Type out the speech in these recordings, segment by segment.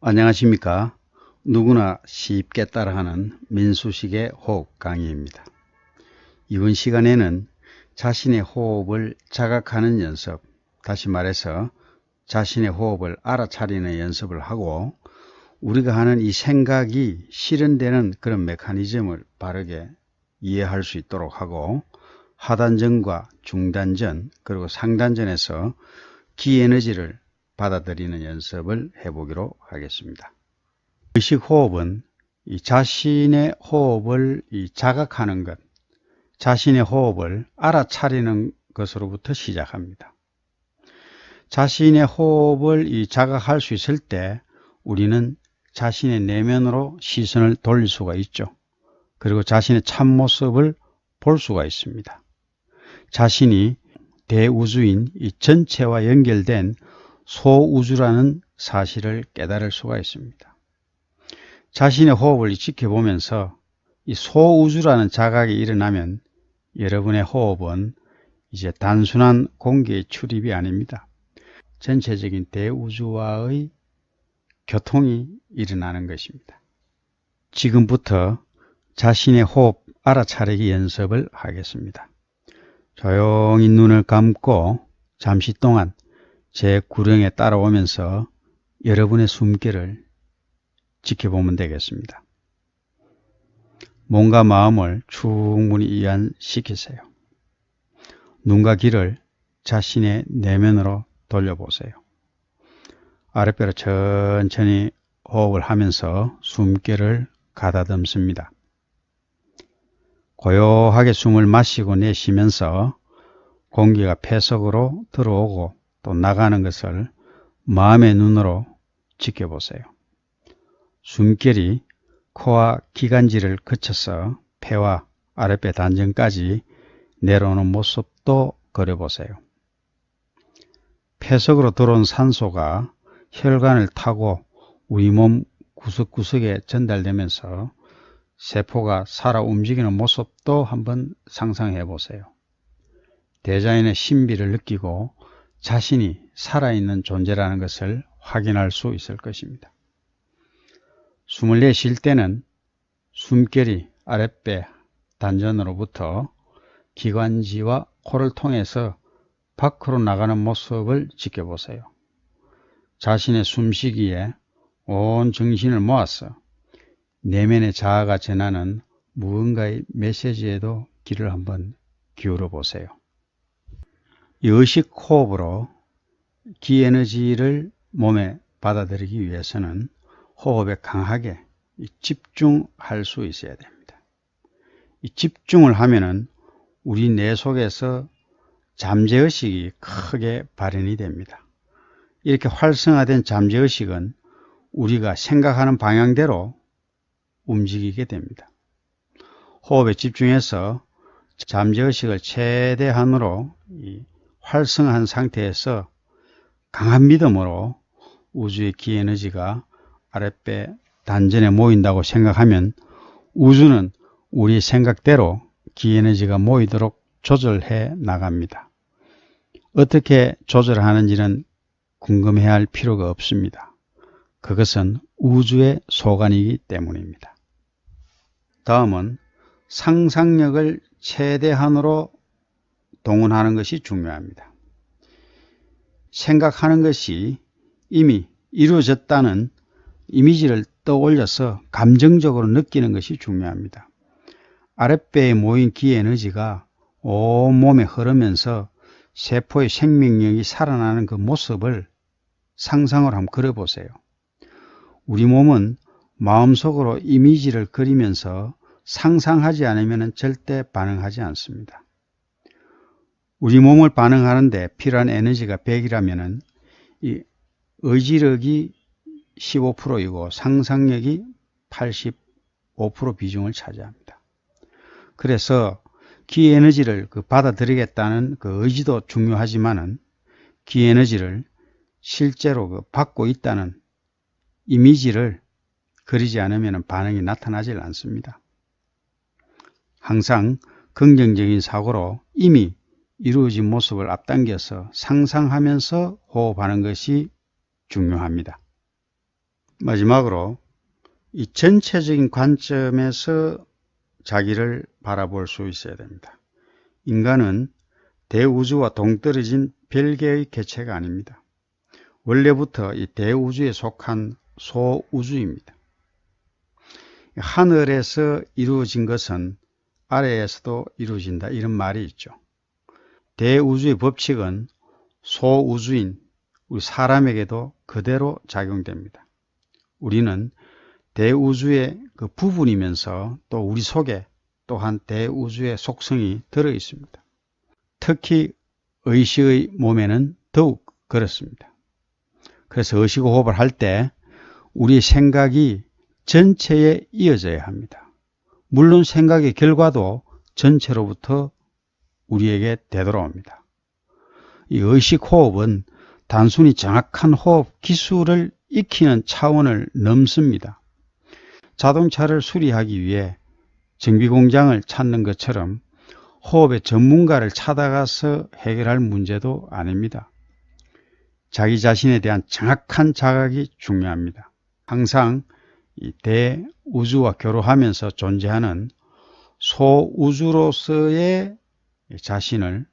안녕하십니까. 누구나 쉽게 따라하는 민수식의 호흡 강의입니다. 이번 시간에는 자신의 호흡을 자각하는 연습, 다시 말해서 자신의 호흡을 알아차리는 연습을 하고, 우리가 하는 이 생각이 실현되는 그런 메커니즘을 바르게 이해할 수 있도록 하고, 하단전과 중단전 그리고 상단전에서 기에너지를 받아들이는 연습을 해보기로 하겠습니다. 의식호흡은 자신의 호흡을 자각하는 것, 자신의 호흡을 알아차리는 것으로부터 시작합니다. 자신의 호흡을 자각할 수 있을 때 우리는 자신의 내면으로 시선을 돌릴 수가 있죠. 그리고 자신의 참모습을 볼 수가 있습니다. 자신이 대우주인 이 전체와 연결된 소우주라는 사실을 깨달을 수가 있습니다. 자신의 호흡을 지켜보면서 이 소우주라는 자각이 일어나면 여러분의 호흡은 이제 단순한 공기의 출입이 아닙니다. 전체적인 대우주와의 교통이 일어나는 것입니다. 지금부터 자신의 호흡 알아차리기 연습을 하겠습니다. 조용히 눈을 감고 잠시 동안 제 구령에 따라오면서 여러분의 숨결을 지켜보면 되겠습니다. 몸과 마음을 충분히 이완시키세요. 눈과 귀를 자신의 내면으로 돌려보세요. 아랫배로 천천히 호흡을 하면서 숨결을 가다듬습니다. 고요하게 숨을 마시고 내쉬면서 공기가 폐석으로 들어오고 또 나가는 것을 마음의 눈으로 지켜보세요. 숨결이 코와 기관지를 거쳐서 폐와 아랫배 단전까지 내려오는 모습도 그려보세요. 폐석으로 들어온 산소가 혈관을 타고 우리 몸 구석구석에 전달되면서 세포가 살아 움직이는 모습도 한번 상상해 보세요. 대자연의 신비를 느끼고 자신이 살아있는 존재라는 것을 확인할 수 있을 것입니다. 숨을 내쉴 때는 숨결이 아랫배 단전으로부터 기관지와 코를 통해서 밖으로 나가는 모습을 지켜보세요. 자신의 숨쉬기에 온 정신을 모아서 내면의 자아가 전하는 무언가의 메시지에도 귀를 한번 기울여 보세요. 의식 호흡으로 기에너지를 몸에 받아들이기 위해서는 호흡에 강하게 집중할 수 있어야 됩니다. 이 집중을 하면은 우리 뇌 속에서 잠재의식이 크게 발현이 됩니다. 이렇게 활성화된 잠재의식은 우리가 생각하는 방향대로 움직이게 됩니다. 호흡에 집중해서 잠재의식을 최대한으로 활성화한 상태에서 강한 믿음으로 우주의 기에너지가 아랫배 단전에 모인다고 생각하면 우주는 우리 생각대로 기에너지가 모이도록 조절해 나갑니다. 어떻게 조절하는지는 궁금해야 할 필요가 없습니다. 그것은 우주의 소관이기 때문입니다. 다음은 상상력을 최대한으로 동원하는 것이 중요합니다. 생각하는 것이 이미 이루어졌다는 이미지를 떠올려서 감정적으로 느끼는 것이 중요합니다. 아랫배에 모인 기에너지가 온몸에 흐르면서 세포의 생명력이 살아나는 그 모습을 상상을 한번 그려보세요. 우리 몸은 마음속으로 이미지를 그리면서 상상하지 않으면 절대 반응하지 않습니다. 우리 몸을 반응하는데 필요한 에너지가 100이라면 이 의지력이 15%이고 상상력이 85% 비중을 차지합니다. 그래서 기에너지를 받아들이겠다는 그 의지도 중요하지만은 기에너지를 실제로 받고 있다는 이미지를 그리지 않으면 반응이 나타나질 않습니다. 항상 긍정적인 사고로 이미 이루어진 모습을 앞당겨서 상상하면서 호흡하는 것이 중요합니다. 마지막으로 이 전체적인 관점에서 자기를 바라볼 수 있어야 됩니다. 인간은 대우주와 동떨어진 별개의 개체가 아닙니다. 원래부터 이 대우주에 속한 소우주입니다. 하늘에서 이루어진 것은 아래에서도 이루어진다, 이런 말이 있죠. 대우주의 법칙은 소우주인 우리 사람에게도 그대로 작용됩니다. 우리는 대우주의 그 부분이면서 또 우리 속에 또한 대우주의 속성이 들어 있습니다. 특히 의식의 몸에는 더욱 그렇습니다. 그래서 의식호흡을 할 때 우리 생각이 전체에 이어져야 합니다. 물론 생각의 결과도 전체로부터 우리에게 되돌아옵니다. 이 의식호흡은 단순히 정확한 호흡 기술을 익히는 차원을 넘습니다. 자동차를 수리하기 위해 정비공장을 찾는 것처럼 호흡의 전문가를 찾아가서 해결할 문제도 아닙니다. 자기 자신에 대한 정확한 자각이 중요합니다. 항상 이 대우주와 교류하면서 존재하는 소우주로서의 자신을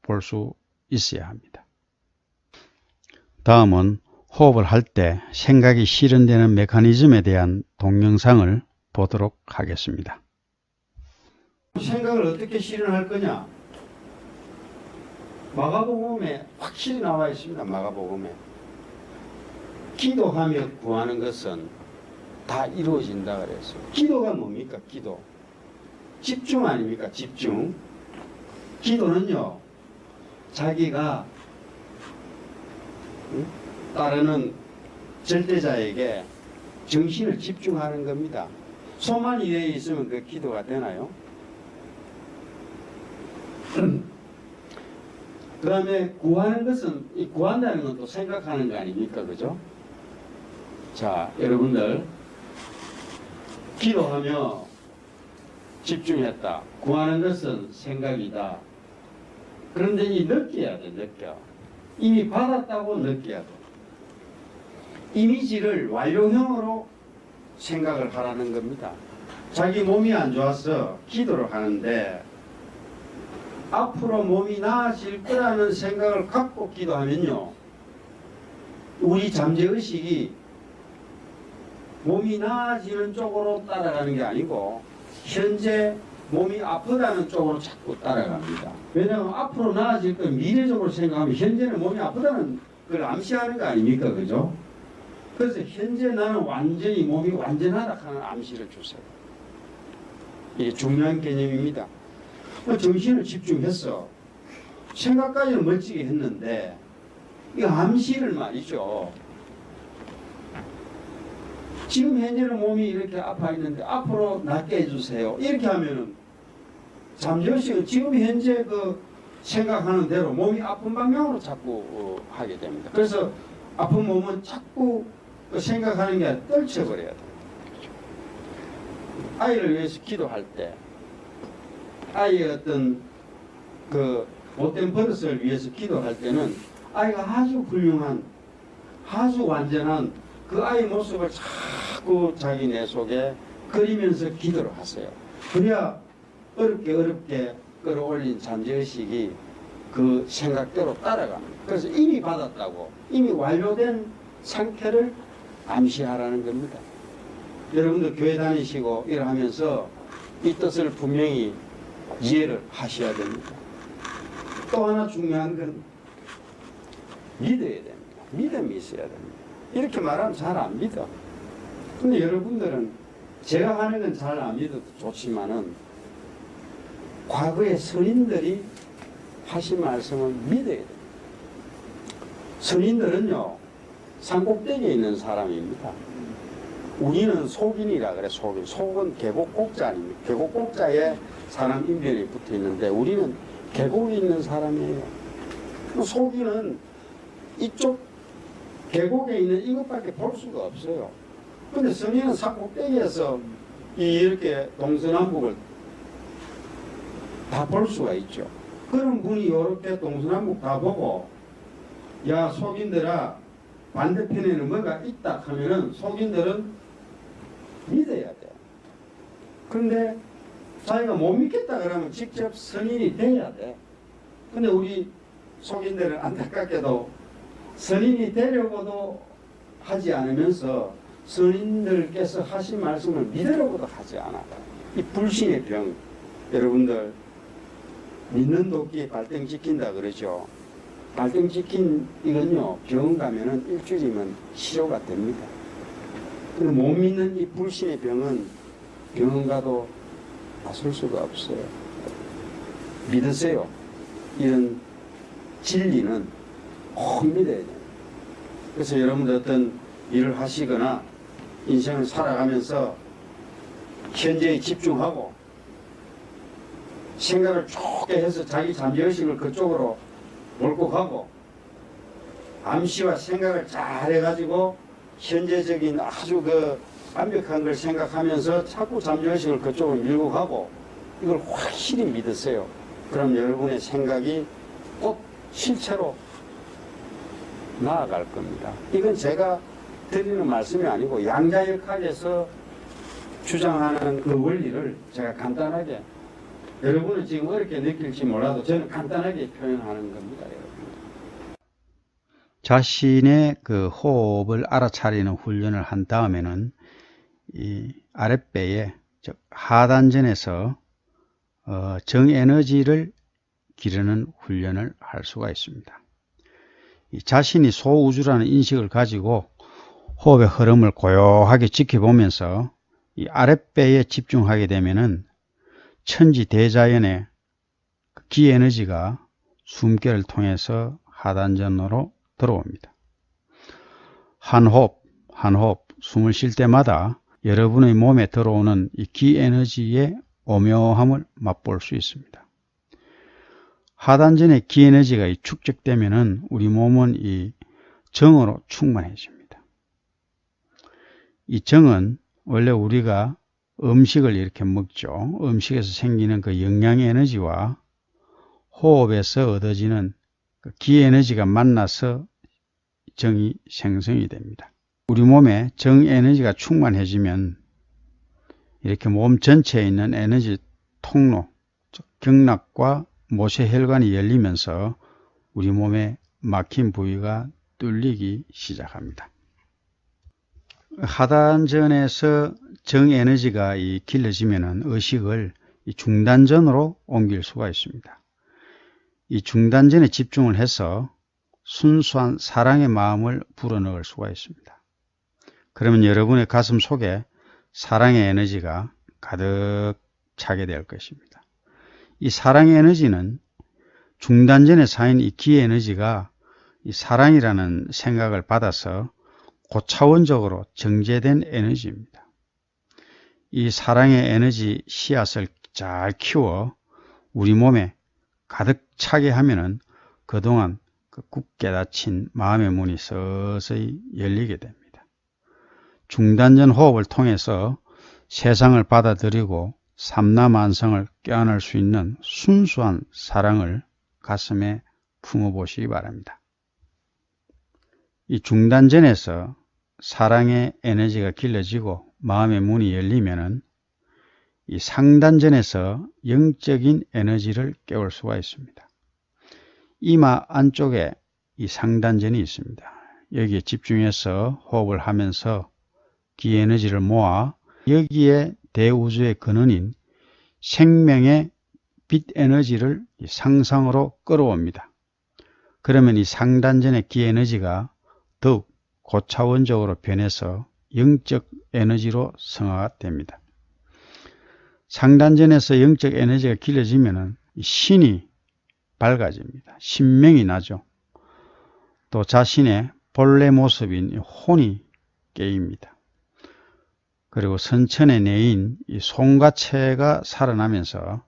볼 수 있어야 합니다. 다음은 호흡을 할 때 생각이 실현되는 메커니즘에 대한 동영상을 보도록 하겠습니다. 생각을 어떻게 실현할 거냐? 마가복음에 확실히 나와 있습니다. 마가복음에 기도하며 구하는 것은 다 이루어진다 그랬어요. 기도가 뭡니까? 기도 집중 아닙니까? 집중. 기도는요, 자기가 따르는 절대자에게 정신을 집중하는 겁니다. 소만 이래 있으면 그 기도가 되나요? 그 다음에 구하는 것은, 이 구한다는 건 또 생각하는 거 아닙니까? 그죠? 자, 여러분들, 기도하며 집중했다. 구하는 것은 생각이다. 그런데 이 느껴야 돼, 느껴. 이미 받았다고 느껴야 돼. 이미지를 완료형으로 생각을 하라는 겁니다. 자기 몸이 안 좋아서 기도를 하는데 앞으로 몸이 나아질 거라는 생각을 갖고 기도하면요, 우리 잠재의식이 몸이 나아지는 쪽으로 따라가는 게 아니고 현재 몸이 아프다는 쪽으로 자꾸 따라갑니다. 왜냐하면 앞으로 나아질 건 미래적으로 생각하면 현재는 몸이 아프다는 걸 암시하는 거 아닙니까? 그죠? 그래서 현재 나는 완전히 몸이 완전하다 하는 암시를 주세요. 이게 중요한 개념입니다. 정신을 집중했어. 생각까지는 멋지게 했는데 이 암시를 말이죠. 지금 현재는 몸이 이렇게 아파 있는데 앞으로 낫게 해주세요. 이렇게 하면은 잠재의식은 지금 현재 그 생각하는 대로 몸이 아픈 방향으로 자꾸 하게 됩니다. 그래서 아픈 몸은 자꾸 생각하는 게 떨쳐버려야 돼요. 아이를 위해서 기도할 때 아이의 어떤 그 못된 버릇을 위해서 기도할 때는 아이가 아주 훌륭한, 아주 완전한 그 아이 모습을 자꾸 자기 내 속에 그리면서 기도를 하세요. 그래야 어렵게 끌어올린 잠재의식이 그 생각대로 따라갑니다. 그래서 이미 받았다고, 이미 완료된 상태를 암시하라는 겁니다. 여러분들 교회 다니시고 이러하면서 이 뜻을 분명히 이해를 하셔야 됩니다. 또 하나 중요한 건 믿어야 됩니다. 믿음이 있어야 됩니다. 이렇게 말하면 잘 안 믿어. 근데 여러분들은 제가 하는 건 잘 안 믿어도 좋지만은 과거의 선인들이 하신 말씀을 믿어야 됩니다. 선인들은요, 산꼭대기에 있는 사람입니다. 우리는 속인이라 그래. 속은 계곡곡자 아닙니까? 계곡곡자에 사람 인변이 붙어 있는데 우리는 계곡에 있는 사람이에요. 속인은 이쪽 계곡에 있는 이것밖에 볼 수가 없어요. 근데 성인은 산꼭대기에서 이렇게 동서남북을 다 볼 수가 있죠. 그런 분이 이렇게 동서남북 다 보고, 야 속인들아, 반대편에는 뭐가 있다 하면은 속인들은 믿어야 돼. 근데 자기가 못 믿겠다 그러면 직접 선인이 돼야 돼. 근데 우리 속인들은 안타깝게도 선인이 되려고도 하지 않으면서 선인들께서 하신 말씀을 믿으려고도 하지 않아. 이 불신의 병, 여러분들 믿는 도끼에 발등 찍힌다 그러죠. 발등 찍힌 이건요, 병원 가면은 일주일이면 치료가 됩니다. 근데 못 믿는 이 불신의 병은 병원 가도 나설 수가 없어요. 믿으세요. 이런 진리는 꼭 믿어야 돼요. 그래서 여러분들 어떤 일을 하시거나 인생을 살아가면서 현재에 집중하고 생각을 좁게 해서 자기 잠재의식을 그쪽으로 몰고 가고 암시와 생각을 잘 해가지고 현재적인 아주 그 완벽한 걸 생각하면서 자꾸 잠재의식을 그쪽으로 밀고 가고 이걸 확실히 믿으세요. 그럼 여러분의 생각이 꼭 실체로 나아갈 겁니다. 이건 제가 드리는 말씀이 아니고 양자역학에서 주장하는 그 원리를 제가 간단하게, 여러분은 지금 어렵게 느낄지 몰라도 저는 간단하게 표현하는 겁니다. 여러분. 자신의 그 호흡을 알아차리는 훈련을 한 다음에는 이 아랫배에, 즉 하단전에서 정에너지를 기르는 훈련을 할 수가 있습니다. 이 자신이 소우주라는 인식을 가지고 호흡의 흐름을 고요하게 지켜보면서 이 아랫배에 집중하게 되면은 천지 대자연의 기에너지가 숨결을 통해서 하단전으로 들어옵니다. 한 호흡, 한 호흡 숨을 쉴 때마다 여러분의 몸에 들어오는 이 기에너지의 오묘함을 맛볼 수 있습니다. 하단전의 기에너지가 축적되면은 우리 몸은 이 정으로 충만해집니다. 이 정은 원래 우리가 음식을 이렇게 먹죠. 음식에서 생기는 그 영양 에너지와 호흡에서 얻어지는 그 기에너지가 만나서 정이 생성이 됩니다. 우리 몸에 정 에너지가 충만해지면 이렇게 몸 전체에 있는 에너지 통로, 즉 경락과 모세혈관이 열리면서 우리 몸에 막힌 부위가 뚫리기 시작합니다. 하단전에서 정에너지가 길러지면 의식을 중단전으로 옮길 수가 있습니다. 이 중단전에 집중을 해서 순수한 사랑의 마음을 불어넣을 수가 있습니다. 그러면 여러분의 가슴 속에 사랑의 에너지가 가득 차게 될 것입니다. 이 사랑의 에너지는 중단전에 쌓인 이 기에너지가 이 사랑이라는 생각을 받아서 고차원적으로 정제된 에너지입니다. 이 사랑의 에너지 씨앗을 잘 키워 우리 몸에 가득 차게 하면은 그동안 굳게 닫힌 마음의 문이 서서히 열리게 됩니다. 중단전 호흡을 통해서 세상을 받아들이고 삼라만성을 껴안을 수 있는 순수한 사랑을 가슴에 품어보시기 바랍니다. 이 중단전에서 사랑의 에너지가 길러지고 마음의 문이 열리면은 이 상단전에서 영적인 에너지를 깨울 수가 있습니다. 이마 안쪽에 이 상단전이 있습니다. 여기에 집중해서 호흡을 하면서 기에너지를 모아 여기에 대우주의 근원인 생명의 빛 에너지를 상상으로 끌어옵니다. 그러면 이 상단전의 기에너지가 더욱 고차원적으로 변해서 영적 에너지로 성화가 됩니다. 상단전에서 영적 에너지가 길러지면 신이 밝아집니다. 신명이 나죠. 또 자신의 본래 모습인 혼이 깨입니다. 그리고 선천의 내인 이 송가체가 살아나면서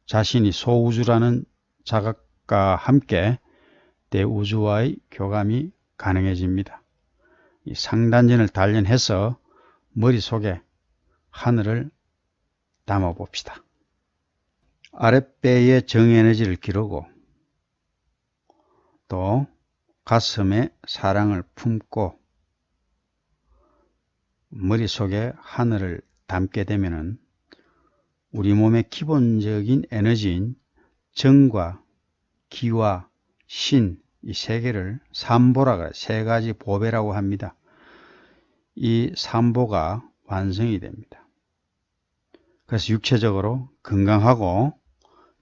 자신이 소우주라는 자각과 함께 대우주와의 교감이 가능해집니다. 이 상단전을 단련해서 머릿속에 하늘을 담아 봅시다. 아랫배의 정에너지를 기르고 또 가슴에 사랑을 품고 머릿속에 하늘을 담게 되면은 우리 몸의 기본적인 에너지인 정과 기와 신, 이 세 개를 삼보라고 해요. 세 가지 보배라고 합니다. 이 삼보가 완성이 됩니다. 그래서 육체적으로 건강하고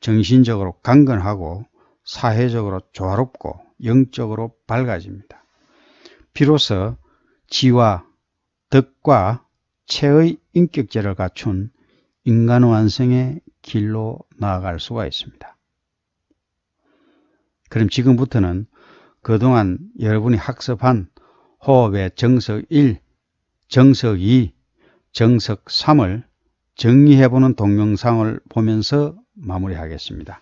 정신적으로 강건하고 사회적으로 조화롭고 영적으로 밝아집니다. 비로소 지와 덕과 체의 인격체를 갖춘 인간 완성의 길로 나아갈 수가 있습니다. 그럼 지금부터는 그동안 여러분이 학습한 호흡의 정석 1, 정석 2, 정석 3을 정리해보는 동영상을 보면서 마무리하겠습니다.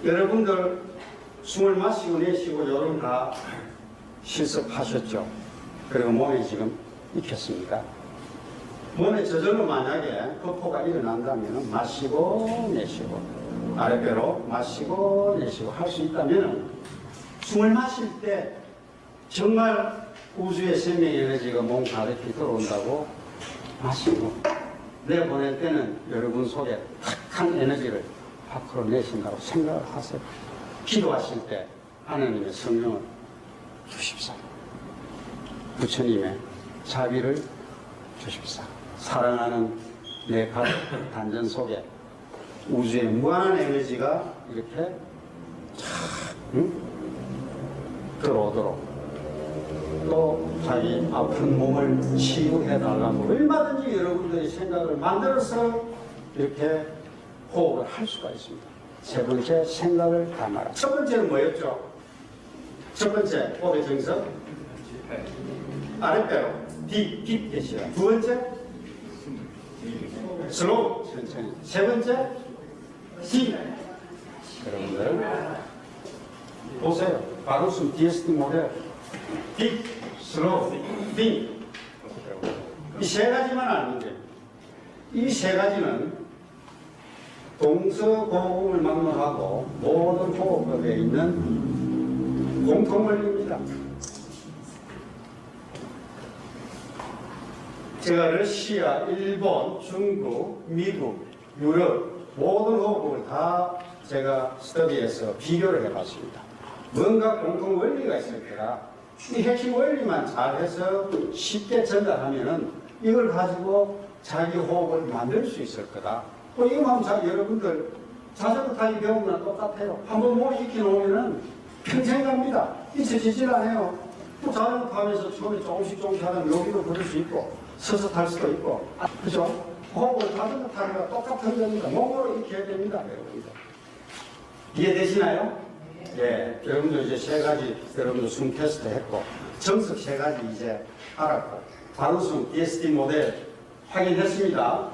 여러분들 숨을 마시고 내쉬고 요런 다 실습하셨죠? 그리고 몸에 지금 익혔습니까? 몸에 저절로 만약에 거포가 일어난다면 마시고 내쉬고 아랫배로 마시고 내쉬고 할 수 있다면 숨을 마실 때 정말 우주의 생명 에너지가 몸 가득히 들어온다고 마시고 내보낼 때는 여러분 속에 탁한 에너지를 밖으로 내신다고 생각을 하세요. 기도하실 때 하나님의 성령을 주십사. 부처님의 자비를 주십사. 사랑하는 내 가족 단전 속에 우주의 무한한 에너지가 이렇게 들어오도록 또 자기 아픈 몸을 치유해달라고 얼마든지 여러분들이 생각을 만들어서 이렇게 호흡을 할 수가 있습니다. 세 번째, 생각을 담아라. 첫 번째는 뭐였죠? 첫 번째, 호흡의 정석. 아랫배로 깊게 쉬라. 두 번째, 슬로우, 천천히. 세 번째, 시. 여러분들 보세요. 바로 숨 DST 모델. 딥, 슬로우, 딩. 이 세 가지만 아는 게, 이 세 가지는 동서고음을 막론하고 모든 호흡법에 있는 공통원리입니다. 제가 러시아, 일본, 중국, 미국, 유럽 모든 호흡법을 다 제가 스터디해서 비교를 해봤습니다. 뭔가 공통 원리가 있을 거라 이 핵심 원리만 잘해서 쉽게 전달하면은 이걸 가지고 자기 호흡을 만들 수 있을 거다. 이거 하면 여러분들 자전거 타기 배우면 똑같아요. 한번 몸 익혀놓으면은 평생 갑니다. 잊혀지질 않아요. 또 자전거 타면서 처음에 조금씩 하다 여기도 걸을 수 있고 서서 탈 수도 있고, 그죠? 호흡을 자전거 타는 거랑 똑같은 겁니다. 몸으로 익혀야 됩니다, 여러분들. 이해되시나요? 예, 여러분들 이제 세 가지, 여러분들 숨 테스트 했고, 정석 세 가지 이제 알았고, 바로 숨 DST 모델 확인했습니다.